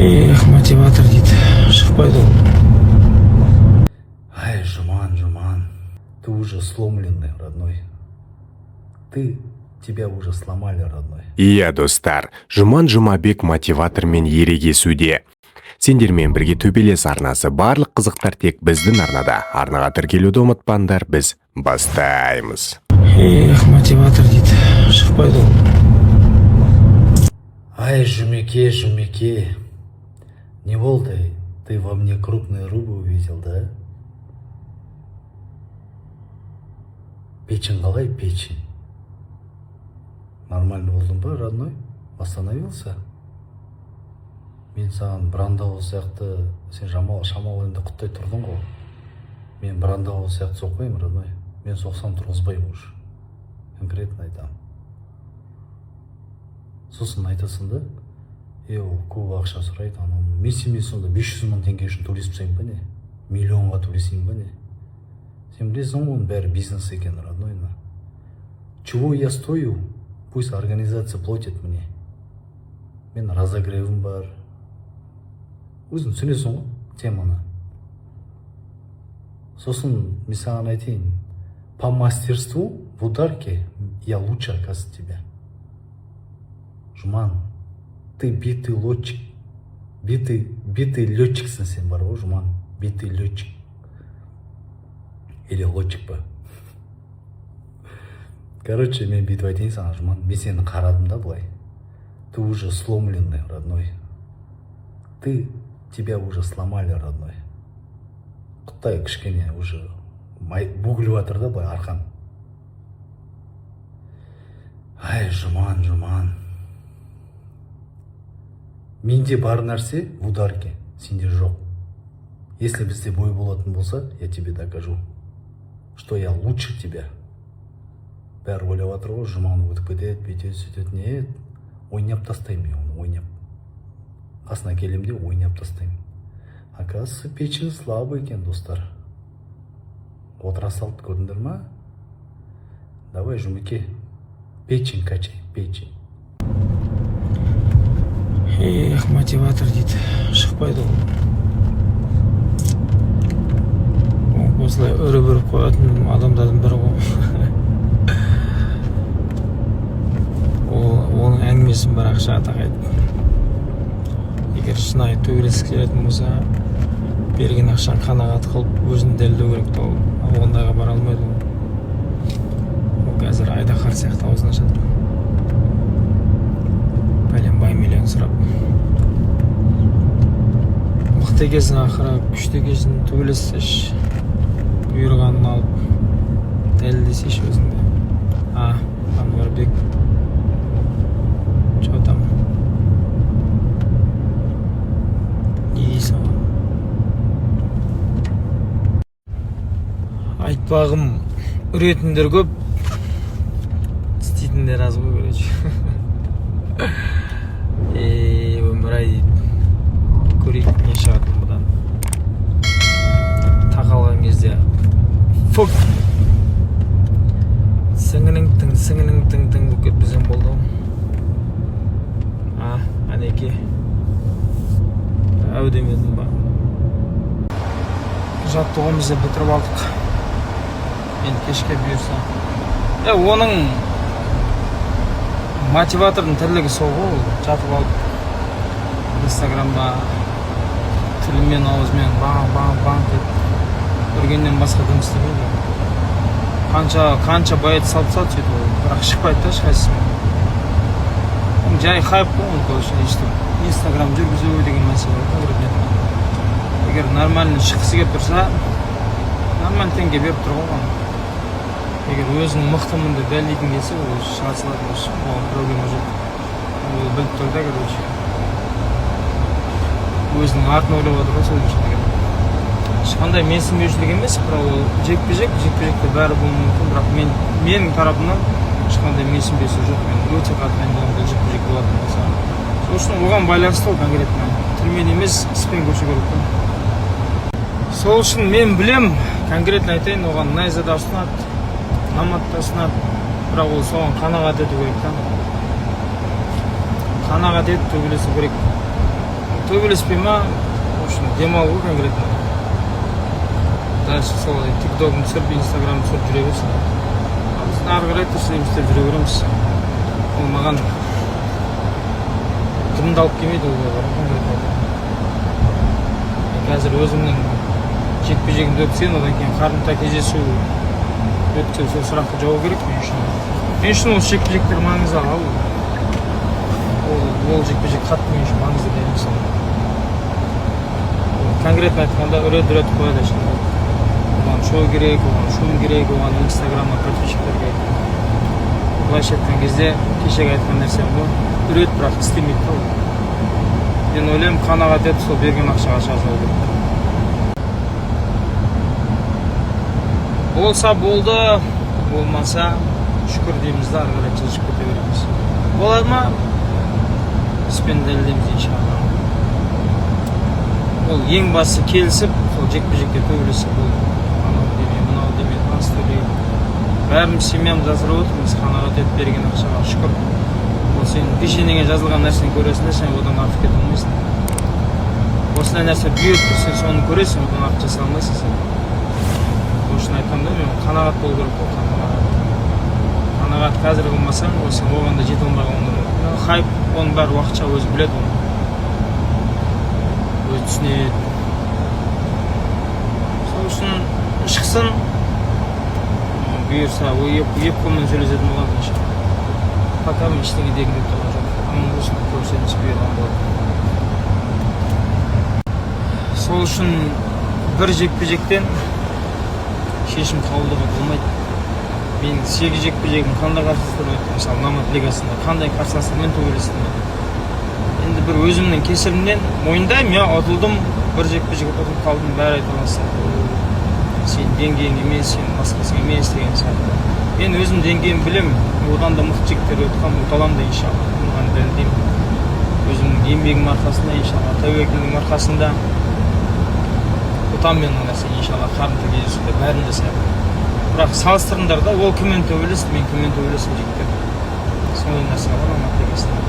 Эх, мотиватор дейді, шықпайды ол. Ай, Жуман, ты уже сломленный, родной. Тебя уже сломали, родной. Иә достар, Жұман Жұмабек мотиватормен ерегесуде. Сендермен бірге төбелес арнасы, барлық қызықтар тек біздің арнада. Арнаға тіркелуді ұмытпаңдар, біз бастаймыз. Эх, мотиватор дейді, шықпайды ол. Ай, Жумеке, не болды? Ты во мне крупные рыбы увидел, да? Печень қалай, печень? Нормально болдың ба, родной? Восстановился? Мен саған Брандау сияқты, сен шамал енді құттай тұрдың ғой. Мен Брандау сияқты соқпаймын, родной. Мен соқсам тұрғызбаймын уж. Конкретно айтам. Сосын айтасың да, ол көп ақша сұрайды, мен сен сонда 500 мың теңге үшін төлеспесең ба не? Миллионға төлесең ба не? Сен білесің оның бәрі бизнес екен, родной. Чего я стою? Пусть организация платит мне. Мен разогревім бар. Өзің түсінесің ғой теманы. Сосын мен саған айтайын, по мастерству в ударке я лучше, оказывается, тебя. Жуман, ты битый летчик. Битый летчиксің сен бар ғой, Жуман. Битый летчик. Или летчик ба. Короче, мен бүйтіп айтайын саған, Жуман, мен сені қарадым да былай. Ты уже сломленный, родной. Тебя уже сломали, родной. Құттай кішкене уже бүгіліп жатыр да былай арқан. Ай, Жуман. Менде бар нәрсе в ударке, сенде жоқ. Если бізде бой болатын болса, я тебе докажу, что я лучше тебя. Бәрі ойлап жатыр ғой, Жуман өтіп кетеді, бүйтеді, сөйтеді. Нет, ойнап тастаймын мен оны, ойнап. Қасына келем де ойнап тастаймын. Оказывается, печень слабый екен, достар. Отыра салды, көрдіңдер ма? Давай, Жұмеке, печень качай, печень. Эх, мотиватор дейді, шықпайды ол. Осылай үріп қоятын адамдардың бірі ғой. Оның әңгімесін бір ақшаға тақайды. Егер шынайы төбелеске келетін болса, берген ақшаны қанағат қылып, өзін дәлелдеу керек та ол. Ондайға бара алмайды ол. Ол қазір айдаһар сияқты аузына жатыр. Бәленбай миллион сұрап. Мықты кезін ақыры, күшті кезін төбелесеш, бұйырғанын алып, дәлелдесеш өзіңді. Ануарбек. Что там? Не дейсің ғой? Айтпағым, үретіндер көп, істейтіндер аз ғой, короче. Өмір-ай дейді. Көрейік не шығатын бұдан. Тақалған кезде фук! Сіңінің тың бүкет бізден болды. Әнеке әудемедім ба. Жаттығымызды бітіріп алдық. Енді кешке бұйырса. Оның мотиватордың тірлігі сол ғой. Жатып алып Инстаграмда тілімен, ауызмен баң деп үргеннен басқа дым істемейді. Қанша байет салып-салып сөйтіп ол. Бірақ шықпайды да ешқайсысы. Жай хайп болған көшін ешті. Инстаграм жүргізу деген мәселе бар. Егер нормально шыққысы келіп тұрса, нормально теңге беріп тұр ғой. Егер өзінің мықтымын деп дәлелдейтін келсе, ол шыға салатын болса, оған проблема жоқ. Ол біліп тұр да, короче. Өзінің артын ойлап отыр ғой сол үшін. Ешқандай менсінбеушілік емес, бірақ ол жекпе-жекте бәрі болуы мүмкін, бірақ менің тарапымнан ешқандай менсінбеушілік жоқ. Мен өте қатты бұл жекпе-жек болатын болса. Сол үшін оған байланысты ол конкретно. Тілмен емес, іспен көшу керек. Сол үшін мен білем, конкретно айтайын, оған найзада ұсынады, наматта ұсынады, бірақ ол соған қанағат ету керек. Қанағат етіп төбелесу керек. төбелеспей ма, в общем, демалу конкретно. Дальше солай тиктогын түсіріп, инстаграмды түсіріп жүре берсін. Біз ары қарай тіршілігімізді істеп жүре береміз. Ол маған дымдалып келмейді ол бар конкретно. Қазір өзімнің жекпе-жегімді өтсен, одан кейін қарымта кездесу өтсе, сол сұрақты жауап керек мен үшін. Мен үшін осы жекпе-жектер маңызды ал. Ол жекпе-жек қатты мен үшін маңызды деймін мысалы. Конкретно айтқанда үрет қояды үшін. Оған шоу керек, оған шум керек, оған инстаграмда подписчиктерге. Былайша айтқан кезде кешегі айтқан нәрсем бұл. Үрет бірақ істемейді ол. Мен ойлаймын, қанағат етіп сол берген ақшаға жазылу керек. Болса болды, болмаса шүкір дейміз да, ары қарай жылжып кете береміз. Болады ма? Іспен дәлелдейміз иншалла. Ол ең басы келісіп, сол жекпе-жекке төбелесіп болды. Анау демей, мынау демей, бас төлей. Бәріміз семьямыз асырап отырмыз, қанағат етіп берген ақшаға шүкір. Ол сен пешенеге жазылған нәрсені көресің де, сен одан артық кете алмайсың. Осындай нәрсе бүйет сен соны көресің, одан артық жаса алмайсың сен. Үшін айтқанда мен қанағат болу керек ол қанағат қазір қылмасаң, сен оған да жете алмай қалуың мүмкін. Хайп, оның бәрі уақытша өзі біледі оны. Өзі түсінеді. Сол үшін шықсын, бұйырса, еп қолмен сөйлесетін болады иншалла. Пока мен ештеңе дегім деп тұрған жоқ. Аман болсын, көрсетінші бұйырған болады. Сол үшін бір жекпе-жектен шешім қабылдауға болмайды. Мен 8 жекпе-жегім қандай қарсыластармен өтті, мысалы Намат лигасында қандай қарсыластармен төбелестім. Енді бір өзімнің кесірімнен мойындаймын, я ұтылдым, бір жекпе-жекке ұтылып қалдым, бәрі айта алса. Сен деңгейің емес, сен басқасың емес деген сияқты. Мен өзім деңгейім білемін, одан да мықты жектер өткен, ұталамын да иншалла. Оған дәлелдеймін. Өзімнің еңбегім арқасында иншалла, тәуекелдің арқасында ұтам мен нәрсе иншалла, қарымта кездесуде бәрін жасаймын. Бірақ салыстырыңдар да, ол кіммен төбелесті, мен кіммен төбелестім жігіттер. Сондай нәрсе бар Алматы лигасында.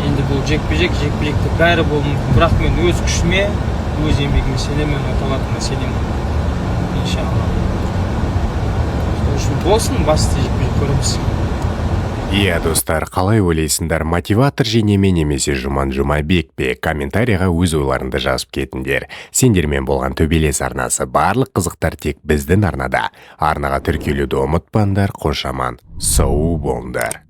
Енді бұл жекпе-жекте бәрі болуы мүмкін. Бірақ мен өз күшіме, өз еңбегіме сенемін, ұталатынына сенемін. Иншалла. Сол үшін болсын, басты жекпе-жек көреміз. Иә достар, қалай ойлайсыңдар, мотиватор жене ме немесе Жұман Жұмабек пе? Комментарийға өз ойларыңды жазып кетіңдер. Сендермен болған төбелес арнасы, барлық қызықтар тек біздің арнада. Арнаға тіркелуді ұмытпаңдар, қош аман, сау болыңдар.